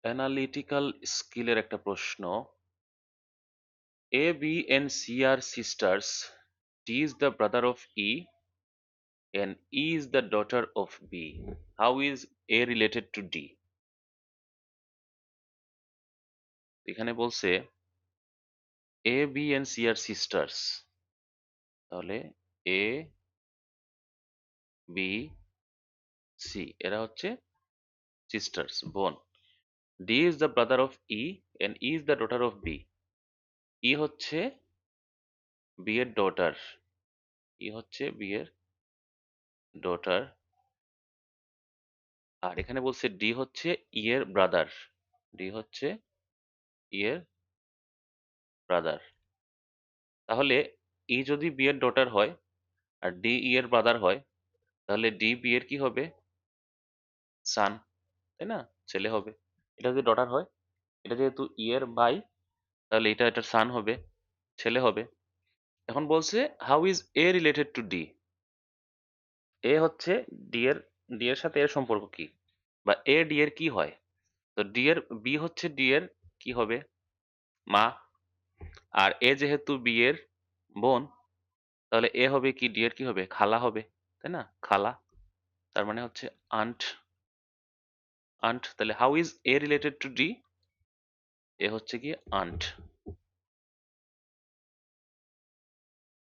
Analytical স্কিলের একটা প্রশ্ন। এ, B and C are sisters. D is the brother of E and E is the daughter of B. How is A related to D? এখানে বলছে A, B and C are sisters. তাহলে A, B, C এরা হচ্ছে sisters, বোন। D is the brother of E and E is the daughter of B. E হচ্ছে B এর daughter. E হচ্ছে B এর ডটার। আর এখানে বলছে D হচ্ছে E এর ব্রাদার। D হচ্ছে E এর ব্রাদার। তাহলে E যদি B এর ডটার হয় আর D E এর ব্রাদার হয়, তাহলে D B এর কি হবে? সান, তাই না? ছেলে হবে। এটা যদি ডটার হয়, এটা যেহেতু E এর ভাই, তাহলে এটা এটার সান হবে, ছেলে হবে। এখন বলছে how is A related to D? A হচ্ছে ডি এর সাথে এর সম্পর্ক কি, বা এ ডি এর কি হয়? তো ডি এর বি হচ্ছে ডি এর কি হবে? মা। আর এ যেহেতু বি এর বোন, তাহলে এ হবে কি, ডি এর কি হবে? খালা হবে, তাই না? খালা। তার মানে হচ্ছে আন্ট। আন্ট। তাহলে how is A related to D? A হচ্ছে কি আন্ট।